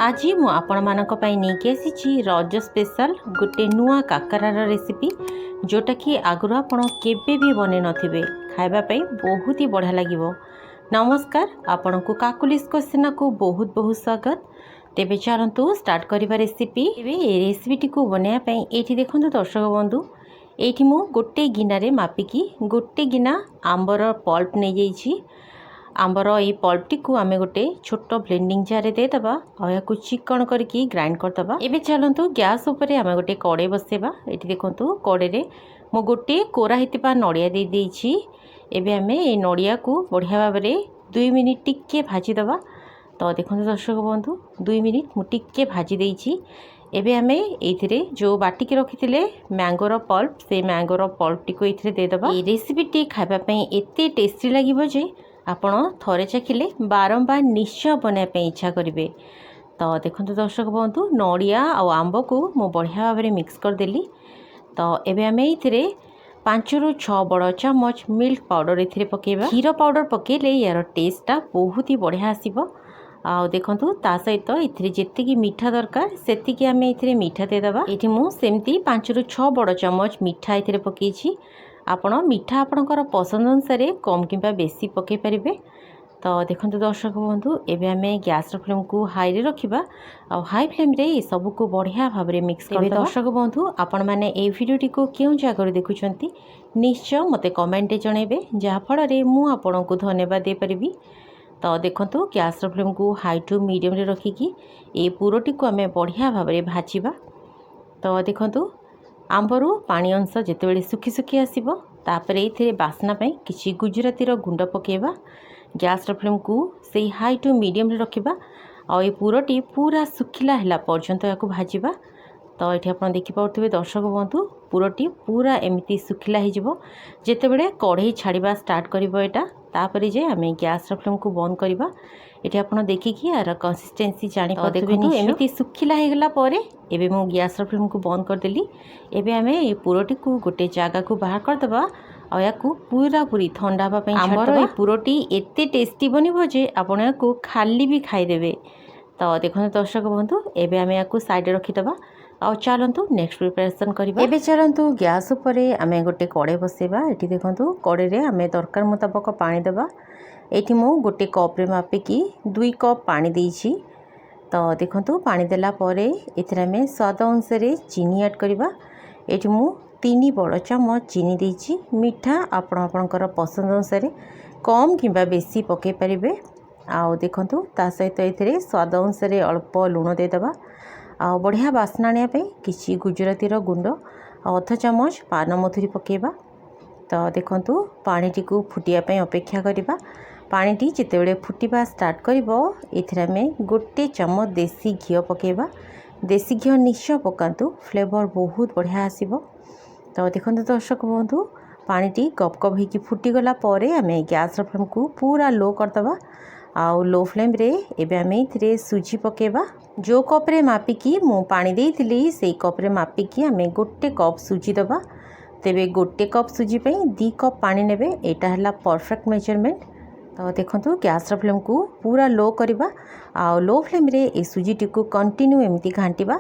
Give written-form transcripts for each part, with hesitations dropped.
आज मु आपण मानक पई नेकी आसीची रज स्पेशल गोटे नुआ काकरार रेसिपी जोटा कि आगुर आपण केबे भी बने नथिबे खाइबा पई बहुत ही बढ़िया लागिवो। नमस्कार, आपण को काकुलिस क्वेश्चन को बहुत बहुत स्वागत। तेबे चलंतु स्टार्ट करिबा रेसिपी। एबे ए रेसिपीटी को बनाया पई एठी देखंतु दर्शक बंधु, एठी मु गोटे गिना रे मापिकी गोटे गिना आंबर पल्प नै जाईची। आंबर ये पल्पटी को आम गोटे छोट ब्लेंडिंग जार देदेबा और चिकन करके ग्राइंड करदबा। एबे चलंतु गैस उपरे आम गोटे कड़े बसेबा। एठी देखंतु कड़े रे मो गोटे कोरा हेतिबा नड़िया दे देइछि। एबे आमे ए नड़िया को बढ़िया भाव में 2 मिनिट टिके भाजी दबा। तो देखंतु दर्शक बंधु 2 मिनिट मु टिके भाजी देइछि। एबे आमे एथिरे जो बाटिके रखिथिले मैंगोर पल्प से मैंगोर पल्पटी को एथिरे दे दबा। ए रेसिपीटी खाइबा पई एते टेस्टी लागिबो जे आपण थरे चाखिले बारंबार निश्चय बनाया इच्छा करेंगे। तो देखो दर्शक बंधु नड़िया और आंब को मु बढ़िया भाव में मिक्स करदेली। तो एबे आमे इथिरे 5 ରୁ 6 बड़ चामच मिल्क पाउडर एथिरे पकेबा। क्षीर पाउडर पकेले यार टेस्टा बहुत ही बढ़िया आसीबो। आ देखंतु ता सहित इथिरे जेतिकी मीठा दरकार सेतिकी आमे इथिरे मीठा देदबा। एठी मु सेमती 5 ରୁ 6 बड़ चामच मीठा इथिरे पकेछि। आपण मीठा आपणकर पसंद अनुसार कम किंबा बेसी पकई पारे। तो देखो दर्शक बंधु एबे आमे गैस फ्लेम को हाई रे रखिबा आ हाई फ्लेम रे ये सब को बढ़िया भाव में मिक्स कर। दर्शक बंधु आपण माने ए वीडियोटी को क्यों जगह देखुछंती निश्चय मते कमेंट जणेबे, जहा फल रे मु आपण को धन्यवाद दे परिबी। तो देखंतु गैस फ्लेम को हाई टू मीडियम रे रखिकी ए पुरोटी को आमे बढ़िया भाव में भाजिबा। तो देखंतु आंबरू पानी अंश जितेबाला सुखी सुखी आसब तापर ये बास्ना किसी गुजराती गुंड पकेबा। गैस फ्लेम को से हाई टू मीडियम रे रखिबा और ये पुरटी पूरा सुखिला है पर्यंत या भाजिबा। तो ये आप देखिपे दर्शक बंधु पुरटी पूरा एमती सुखिला हो जितेबाला कढ़ई छाड़ा स्टार्ट कर जे आम गैस फ्लेम को बंद करवा। ये आप देखिकी यार कंसिस्टेंसी जानी एमती सुखिला होगला एबे मु गैस फ्लेम को बंद करदेली। एबे आमे ये पुरटी को गोटे जगह को बाहर करदबा और या पूरा पूरी ठंडा हाँपाई आमर ये पुरटी एते टेस्टी बनिबो जे आपण या खाली भी खाईदेवे। तो देखो दर्शक बंधु एबे आमे या साइड रखीदबा और चलतु नेक्स्ट प्रिपरेशन करबा। एबे चलतु गैस उपरे आमे गोटे कड़े बसेबा। एठी देखंतु कड़े रे आमे दरकार मुताबक पानी देबा। एठी मु गोटे कप रे मापिकी 2 कप पानी देइछि। तो देखंतु पानी देला परे एथिरे आमे स्वाद अनुसार चीनी ऐड करबा। एठी मु 3 बड़ चामच चीनी देइछि। मीठा आपण आपणकर पसंद अनुसार कम किंबा बेसी पके परिबे। आ देखंतु ता सहित एथिरे स्वाद अनुसार अल्प लूण दे देबा। आ बढ़िया बास्ना आने किसी गुजराती गुंड और अध चामच पान मधुरी पकेबा। तो देखंतु पानी को फुटिया अपेक्षा करबा। पानी जितेबाला फुटवा स्टार्ट करिवो एथिरे आमे गोटे चामच देसी घी पकेबा। देसी घी निश्चय पकातु, फ्लेवर बहुत बढ़िया आसीबो। तो देखंतु दर्शक बंधु पानी गप गप होगी फुटीगला आमे गैस फ्लेम को पूरा लो करदबा। आउ लो फ्लेम रे एबे आमे इथिरे सुजी पकेबा। जो कप रे मापिकी मु पानी देइथिली से कप रे मापिकी आमे गोटे कप सुजी दबा। तेबे गोटे कप सुजी पे 2 कप पानी नेबे, एटा हला परफेक्ट मेजरमेंट। तो देखंतु गैस फ्लेम को पूरा लो करबा। आ लो फ्लेम रे ए सुजीटी को कंटिन्यू एमती घांटिबा।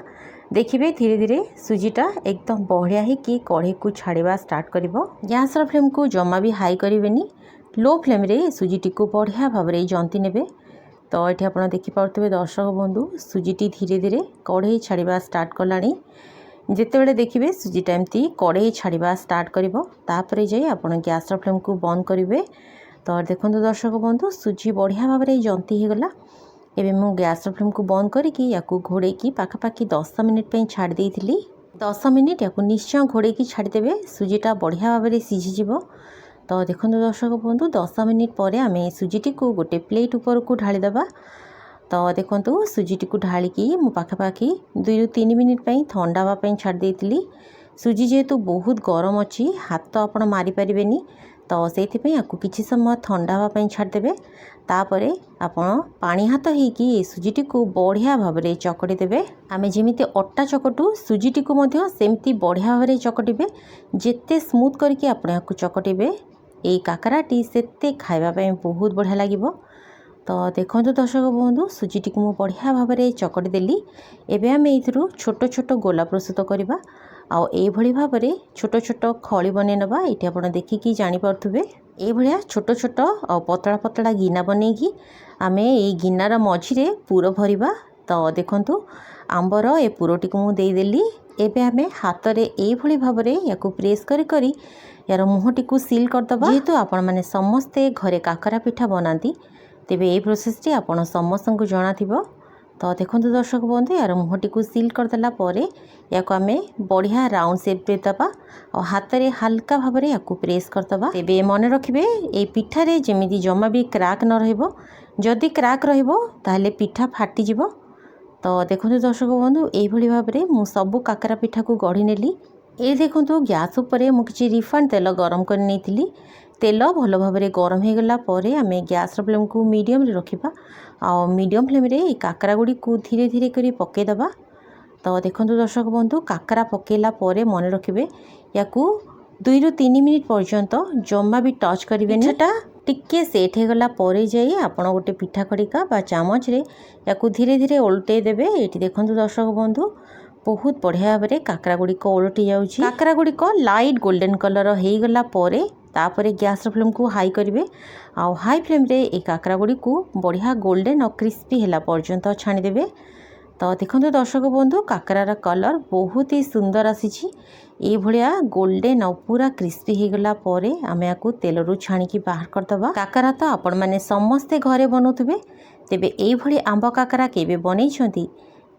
देखिए धीरे धीरे सुजीटा एकदम बढ़िया ही कि कढ़ई को छाड़ा स्टार्ट करिवो। गैस फ्लेम को जमा भी हाई करेनि, लो फ्लेम रे सुजीटी को बढ़िया भाव में जंती नेबे। तो ये आप देखिपे दर्शक बंधु सुजीटी धीरे धीरे कढ़ई छाड़ा स्टार्ट कलानी। जितेबाला देखिए सुजीटा एमती कढ़ई छाड़ा स्टार्ट करिवो तापरे जाई आपण गैस फ्लेम को बंद करेंगे। तो देखो दर्शक बंधु सुजी बढ़िया भाव में जंती होगला। एबे मु गैस फ्लेम को बंद करके या घोड़े पाखापाखि 10 मिनिट छाड़ देइथिली। 10 मिनिट या निश्चय घोड़े छाड़देवे, सुजीटा बढ़िया भाव में सीझीज। तो देखो दर्शक बंधु 10 मिनिट पर आम सुजीटी को गोटे प्लेट ऊपर को ढाली दबा। तो देखो सुजीटी को ढालिकी मु पाखापाखि 2 ରୁ 3 मिनिट ठंडा हाँपाई छाड़ देइथिली। सुजी जेहेतु बहुत गरम अच्छी हाथ आपण मारी पारिबेनी, तो से किसी समय ठंडा हाँपाई छाड़देवे। तापरे आपण पानी हाथ होगी सुजीटी को बढ़िया भाव में चकटी देवे। आमे जेमिति अट्टा चकटू सुजीटी को मध्य सेमती बढ़िया भाव में चकटिबे। जेते स्मूथ करके आपण चकटिबे ए काकराटी सेते खाइबा बहुत बढ़िया लागिबो। तो देखो दर्शक बंधु सुजीटी को मुझे बढ़िया भाव में चकटी देली। एबे आम ए छोट छोट गोला प्रस्तुत करवा आउे भाव में छोट छोट खली बन नवा। ये आप देखिकी जापे ये छोट छोट आ पतला पतला गिना बनईकी आम ये गिनार मझिरे पुर भरवा। तो देखु आंबर ए पुरटी को मुझे देदेली। एबे आम हाथ में ये भाव में या प्रेस करी यार मुहटी को सील करदे। जेहेतु आपण मैंने समस्ते घरे काकरा पिठा बनाती तेबे ये प्रोसेसटी आपण समस्त को जना थिबो। तो देखो दर्शक बंधु यार मुहटी को सील करदेला या आम बढ़िया राउंड शेप देवा और हाथ में हल्का भाव में या प्रेस करदे। तेबे मन रखिए ये पिठारे जमी जमा भी क्राक न रहिबो। जदि क्राक रहिबो ताहले पिठा फाटी। तो देखो दर्शक बंधु यही भाव में मु सबू काकरा पिठा को गढ़ी नेली। ये देखो गैस उपरे मु किछि रिफाइंड तेल गरम कर नहीं। तेल भल भाव में गरम हो गला आम गैस फ्लेम को मीडियम रे रखिबा आ मीडियम फ्लेम रे काकरा गुड़ी को धीरे धीरे करी पकेदबा। तो देखो दर्शक बंधु काकरा पकेला मन रखिए या 2 ରୁ 3 मिनिट पर्यंत जमा भी टच करेंगे। सेटा टिके सेट हो गला जाई आपण गोटे पिठा खड़िका बा चामच रे या धीरे धीरे ओल्टे देबे। ये देखो दर्शक बंधु बहुत बढ़िया भाव में काकरा गुड़िक ओलटी जाऊँगी। काकरा गुड़िक लाइट गोल्डन कलर हो गला तापर गैस फ्लेम को हाई करेंगे आ हाई फ्लेम रे ए काकरा गुड़ी को बढ़िया गोल्डन और क्रिस्पी है पर्यंत छाणीदेवे। तो देखो दर्शक बंधु काकरार कलर बहुत ही सुंदर आसी भाया गोल्डन और पूरा क्रिस्पी हो गला आम या तेल रू छाणिकी बाहर करदबा। काकरा तो आपण मैंने समस्ते घरे बनाऊे तेबे ये आंब काकरा केबे बनई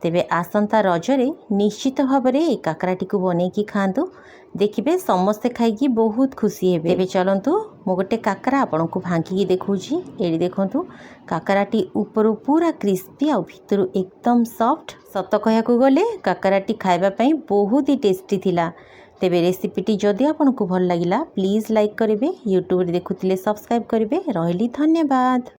तेबे आसंता रजरे निश्चित भाव में ये काकराटी को बनईकी खातु। देखिए समस्ते खाई बहुत खुशी हे। तेबे चलतु मु गोटे काकरा आपण को भांगी देखौछि। एडी देखंतु काकराटी ऊपर पूरा क्रिस्पी और भितर एकदम सॉफ्ट। सत कहया गले काकराटी खाइबा पई बहुत ही टेस्टी थिला। तेबे रेसिपीटी जदि आपन को भल लागिला प्लीज लाइक करेंगे। यूट्यूब रे देखुतिले सब्सक्राइब करेंगे। रहिली धन्यवाद।